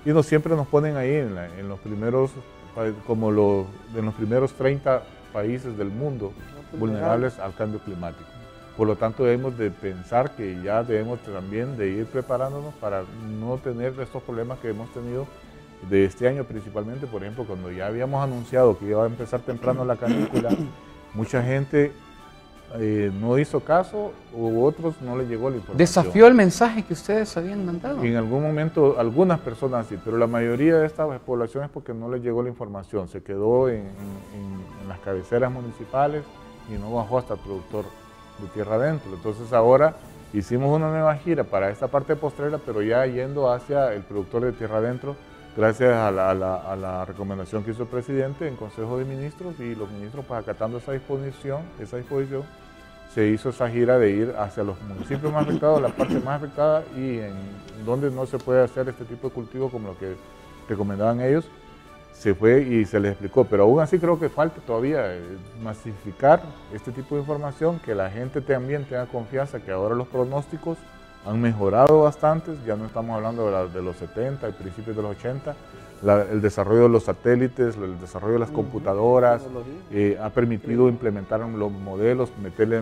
y siempre nos ponen ahí en los primeros, en los primeros 30 países del mundo vulnerables al cambio climático. Por lo tanto, debemos de pensar que ya debemos también de ir preparándonos para no tener estos problemas que hemos tenido de este año principalmente. Por ejemplo, cuando ya habíamos anunciado que iba a empezar temprano la canícula, mucha gente no hizo caso, u otros no les llegó la información. ¿Desafió el mensaje que ustedes habían mandado? En algún momento, algunas personas sí, pero la mayoría de estas poblaciones porque no les llegó la información, se quedó en las cabeceras municipales y no bajó hasta el productor de tierra adentro. Entonces ahora hicimos una nueva gira para esta parte postrera, pero ya yendo hacia el productor de tierra adentro, gracias a la recomendación que hizo el presidente en Consejo de Ministros, y los ministros pues acatando esa disposición, se hizo esa gira de ir hacia los municipios más afectados, la parte más afectada, y en donde no se puede hacer este tipo de cultivo como lo que recomendaban ellos, se fue y se les explicó. Pero aún así creo que falta todavía masificar este tipo de información, que la gente también tenga confianza que ahora los pronósticos han mejorado bastante, ya no estamos hablando de los 70 y principios de los 80, el desarrollo de los satélites, el desarrollo de las computadoras, ha permitido implementar los modelos, meterle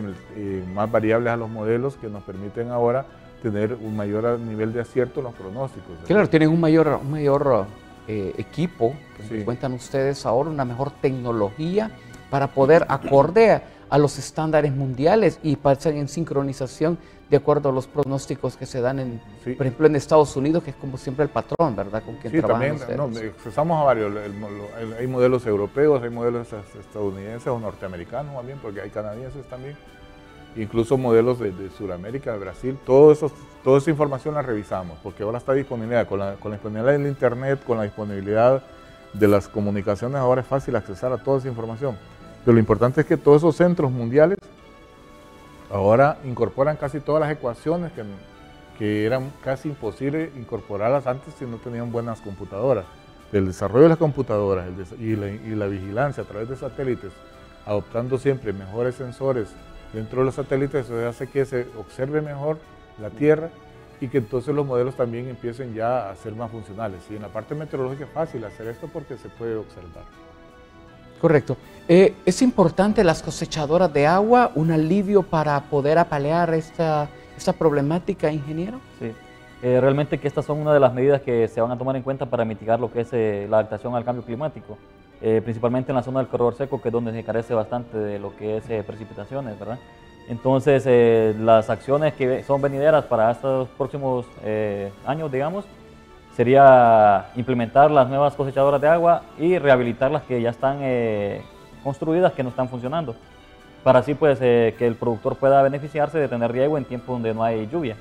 más variables a los modelos que nos permiten ahora tener un mayor nivel de acierto en los pronósticos. Claro, tienen un mayor equipo, que cuentan ustedes ahora, una mejor tecnología para poder acorde a los estándares mundiales y pasan en sincronización de acuerdo a los pronósticos que se dan, por ejemplo, en Estados Unidos, que es como siempre el patrón, ¿verdad? Con quien trabajan ustedes. También, usamos a varios, hay modelos europeos, hay modelos estadounidenses o norteamericanos también, porque hay canadienses también, incluso modelos de Sudamérica, de Brasil, toda esa información la revisamos, porque ahora está disponible, con la disponibilidad del internet, con la disponibilidad de las comunicaciones, ahora es fácil accesar a toda esa información. Pero lo importante es que todos esos centros mundiales ahora incorporan casi todas las ecuaciones que eran casi imposible incorporarlas antes si no tenían buenas computadoras. El desarrollo de las computadoras y la vigilancia a través de satélites, adoptando siempre mejores sensores dentro de los satélites, eso hace que se observe mejor la Tierra y que entonces los modelos también empiecen ya a ser más funcionales. Y en la parte meteorológica es fácil hacer esto porque se puede observar. Correcto. ¿Es importante las cosechadoras de agua, un alivio para poder apalear esta problemática, ingeniero? Sí, realmente que estas son una de las medidas que se van a tomar en cuenta para mitigar lo que es la adaptación al cambio climático, principalmente en la zona del corredor seco, que es donde se carece bastante de lo que es precipitaciones, ¿verdad? Entonces, las acciones que son venideras para estos próximos años, digamos, sería implementar las nuevas cosechadoras de agua y rehabilitar las que ya están construidas, que no están funcionando, para así pues que el productor pueda beneficiarse de tener riego en tiempos donde no hay lluvia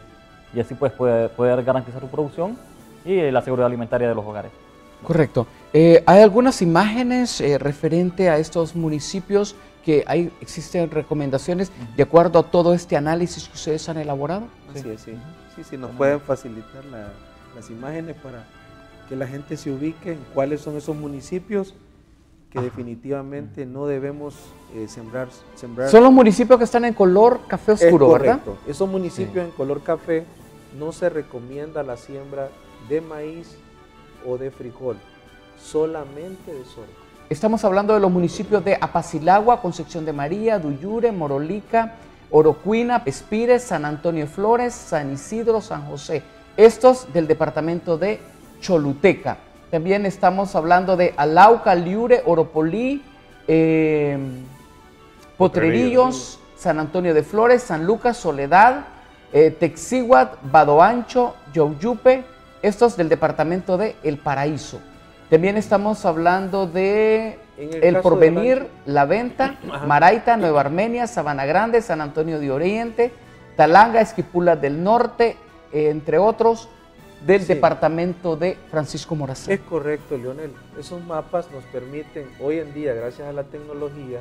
y así pues poder garantizar su producción y la seguridad alimentaria de los hogares. Correcto. ¿Hay algunas imágenes referente a estos municipios que existen recomendaciones de acuerdo a todo este análisis que ustedes han elaborado? Así es, sí, nos pueden facilitar las imágenes para que la gente se ubique en cuáles son esos municipios que definitivamente no debemos sembrar. Son los municipios que están en color café oscuro, ¿verdad? Correcto. Esos municipios en color café no se recomienda la siembra de maíz o de frijol, solamente de sorgo. Estamos hablando de los municipios de Apacilagua, Concepción de María, Duyure, Morolica, Orocuina, Espires, San Antonio de Flores, San Isidro, San José. Estos del departamento de Choluteca. También estamos hablando de Alauca, Liure, Oropolí, Potrerillos, San Antonio de Flores, San Lucas, Soledad, Texíhuatl, Vado Ancho, Yoyupe, estos del departamento de El Paraíso. También estamos hablando de El Porvenir, La Venta, Maraita, Nueva Armenia, Sabana Grande, San Antonio de Oriente, Talanga, Esquipulas del Norte, entre otros, del departamento de Francisco Morazán. Es correcto, Leonel. Esos mapas nos permiten hoy en día, gracias a la tecnología,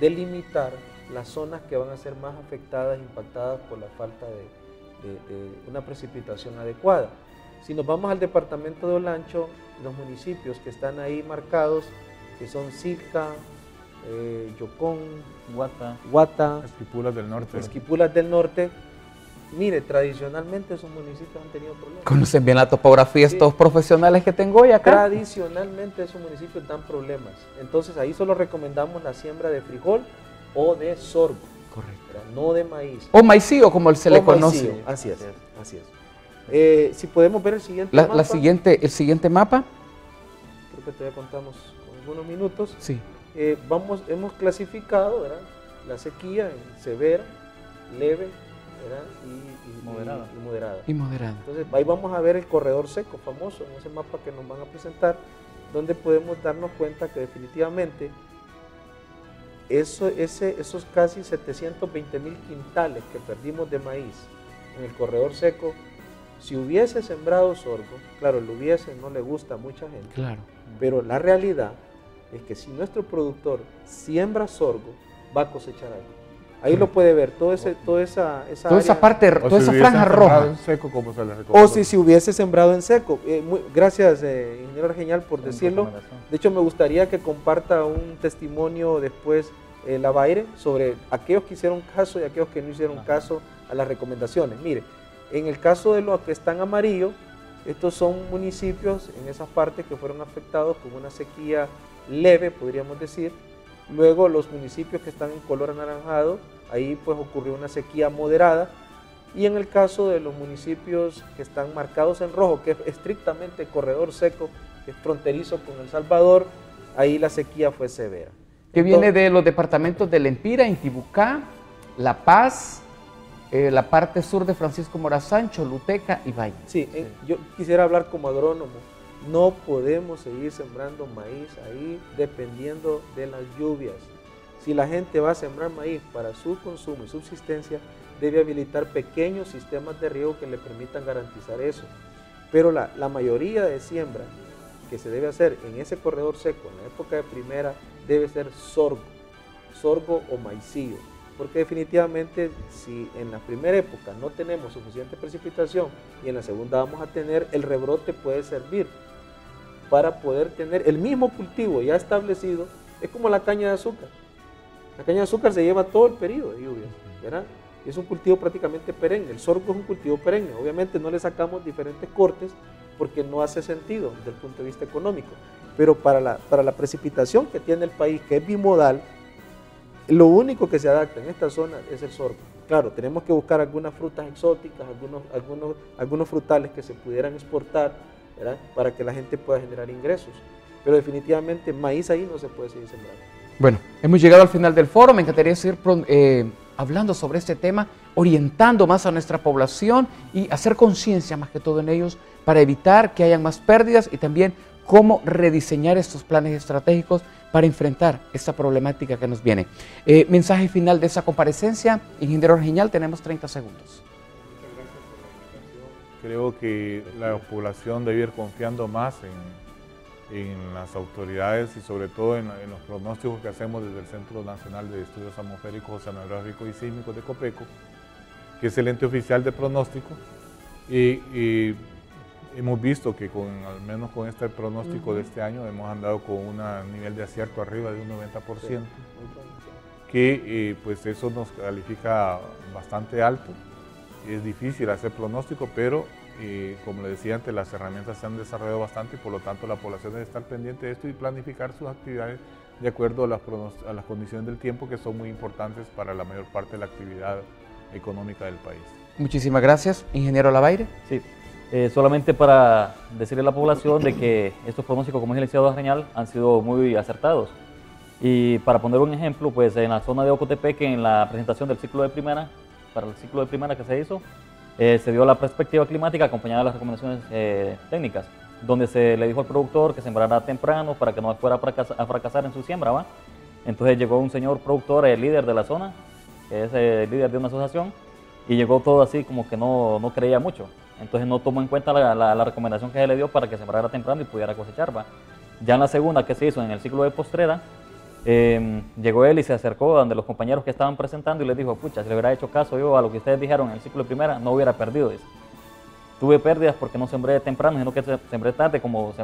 delimitar las zonas que van a ser más afectadas, impactadas por la falta de una precipitación adecuada. Si nos vamos al departamento de Olancho, los municipios que están ahí marcados, que son Silca, Yocón, Guata, Esquipulas del Norte. Mire, tradicionalmente esos municipios han tenido problemas. Conocen bien la topografía estos profesionales que tengo hoy acá. Tradicionalmente esos municipios dan problemas. Entonces ahí solo recomendamos la siembra de frijol o de sorgo. Correcto. No de maíz. O maicillo, como se le conoce. Así es, así es. Si podemos ver el siguiente mapa. El siguiente mapa. Creo que todavía contamos con algunos minutos. Sí. Hemos clasificado, ¿verdad?, la sequía en severa, leve, y moderada. Entonces ahí vamos a ver el corredor seco famoso en ese mapa que nos van a presentar, donde podemos darnos cuenta que definitivamente esos casi 720,000 quintales que perdimos de maíz en el corredor seco, si hubiese sembrado sorgo, claro, lo hubiese, no le gusta a mucha gente, claro, pero la realidad es que si nuestro productor siembra sorgo, va a cosechar algo. Ahí lo puede ver, toda esa franja roja. En seco, como se le recomienda. O si hubiese sembrado en seco. Gracias, ingeniero Argeñal, por decirlo. De hecho, me gustaría que comparta un testimonio después Lavaire sobre aquellos que hicieron caso y aquellos que no hicieron caso a las recomendaciones. Mire, En el caso de los que están amarillos, estos son municipios en esas partes que fueron afectados con una sequía leve, podríamos decir. Luego los municipios que están en color anaranjado, ahí pues ocurrió una sequía moderada. Y en el caso de los municipios que están marcados en rojo, que es estrictamente corredor seco, que es fronterizo con El Salvador, ahí la sequía fue severa. Que viene de los departamentos de Lempira, Intibucá, La Paz, la parte sur de Francisco Morazán, Choluteca y Valle. Sí, yo quisiera hablar como agrónomo. No podemos seguir sembrando maíz ahí dependiendo de las lluvias. Si la gente va a sembrar maíz para su consumo y subsistencia, debe habilitar pequeños sistemas de riego que le permitan garantizar eso. Pero la mayoría de siembra que se debe hacer en ese corredor seco, en la época de primera, debe ser sorgo o maicillo. Porque definitivamente si en la primera época no tenemos suficiente precipitación y en la segunda vamos a tener, el rebrote puede servir para poder tener el mismo cultivo ya establecido. Es como la caña de azúcar. La caña de azúcar se lleva todo el periodo de lluvias, ¿verdad? Es un cultivo prácticamente perenne. El sorgo es un cultivo perenne. Obviamente no le sacamos diferentes cortes porque no hace sentido desde el punto de vista económico. Pero para la precipitación que tiene el país, que es bimodal, lo único que se adapta en esta zona es el sorgo. Claro, tenemos que buscar algunas frutas exóticas, algunos frutales que se pudieran exportar, ¿verdad? Para que la gente pueda generar ingresos. Pero definitivamente maíz ahí no se puede seguir sembrando. Bueno, hemos llegado al final del foro. Me encantaría seguir hablando sobre este tema, orientando más a nuestra población y hacer conciencia más que todo en ellos para evitar que hayan más pérdidas y también cómo rediseñar estos planes estratégicos para enfrentar esta problemática que nos viene. Mensaje final de esa comparecencia, ingeniero Argiñal, tenemos 30 segundos. Creo que la población debe ir confiando más en las autoridades y sobre todo en los pronósticos que hacemos desde el Centro Nacional de Estudios Atmosféricos, Oceanográficos y Sísmicos de Copeco, que es el ente oficial de pronóstico, y hemos visto que al menos con este pronóstico de este año hemos andado con un nivel de acierto arriba de un 90%, que pues eso nos califica bastante alto. Es difícil hacer pronóstico, pero como le decía antes, las herramientas se han desarrollado bastante y por lo tanto la población debe estar pendiente de esto y planificar sus actividades de acuerdo a las condiciones del tiempo, que son muy importantes para la mayor parte de la actividad económica del país. Muchísimas gracias. Ingeniero Lavaire. Sí, solamente para decirle a la población de que estos pronósticos, como es el licenciado Argiñal, han sido muy acertados. Y para poner un ejemplo, pues en la zona de Ocotepeque, en la presentación del ciclo de primera, para el ciclo de primera que se hizo, se dio la perspectiva climática acompañada de las recomendaciones técnicas, donde se le dijo al productor que sembrara temprano para que no fuera a fracasar en su siembra, ¿va? Entonces llegó un señor productor, el líder de la zona, que es el líder de una asociación, y llegó todo así como que no creía mucho. Entonces no tomó en cuenta la recomendación que se le dio para que sembrara temprano y pudiera cosechar, ¿va? Ya en la segunda que se hizo en el ciclo de postrera, llegó él y se acercó donde los compañeros que estaban presentando y les dijo, pucha, si le hubiera hecho caso yo a lo que ustedes dijeron en el ciclo de primera, no hubiera perdido. Dice. Tuve pérdidas porque no sembré temprano, sino que sembré tarde, como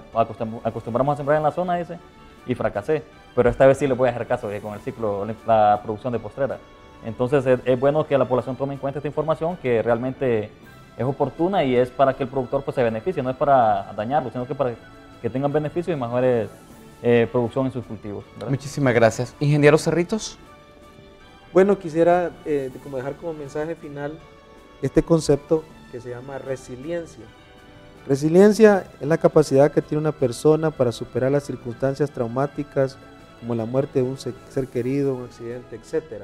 acostumbramos a sembrar en la zona, dice, y fracasé. Pero esta vez sí le voy a hacer caso con el ciclo, la producción de postrera. Entonces es bueno que la población tome en cuenta esta información que realmente es oportuna y es para que el productor pues, se beneficie, no es para dañarlo, sino que para que tengan beneficios y mejores producción en sus cultivos, ¿verdad? Muchísimas gracias. Ingeniero Cerritos. Bueno, quisiera como dejar como mensaje final este concepto que se llama resiliencia. Resiliencia es la capacidad que tiene una persona para superar las circunstancias traumáticas como la muerte de un ser querido, un accidente, etc.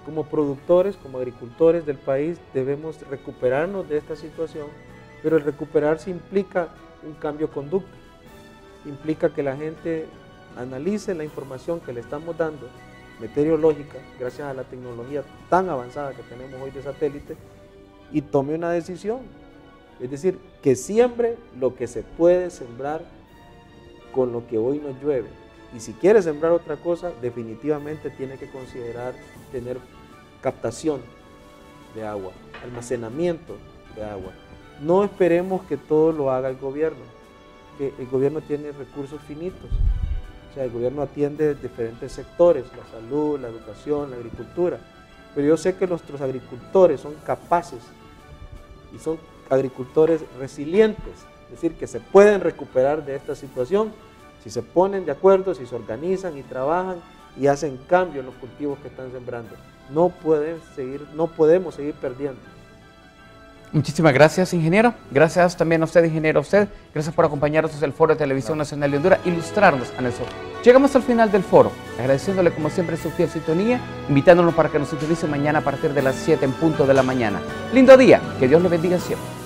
Como productores, como agricultores del país debemos recuperarnos de esta situación, pero el recuperarse implica un cambio de conducta. Implica que la gente analice la información que le estamos dando, meteorológica, gracias a la tecnología tan avanzada que tenemos hoy de satélite, y tome una decisión. Es decir, que siembre lo que se puede sembrar con lo que hoy nos llueve. Y si quiere sembrar otra cosa, definitivamente tiene que considerar tener captación de agua, almacenamiento de agua. No esperemos que todo lo haga el gobierno, que el gobierno tiene recursos finitos. O sea, el gobierno atiende diferentes sectores, la salud, la educación, la agricultura. Pero yo sé que nuestros agricultores son capaces y son agricultores resilientes, es decir, que se pueden recuperar de esta situación si se ponen de acuerdo, si se organizan y trabajan y hacen cambio en los cultivos que están sembrando. No podemos seguir perdiendo. Muchísimas gracias, ingeniero. Gracias también a usted, ingeniero, a usted. Gracias por acompañarnos desde el Foro de Televisión Nacional de Honduras, ilustrarnos en eso. Llegamos al final del foro, agradeciéndole como siempre su fiel sintonía, invitándonos para que nos sintonice mañana a partir de las 7 en punto de la mañana. Lindo día, que Dios le bendiga siempre.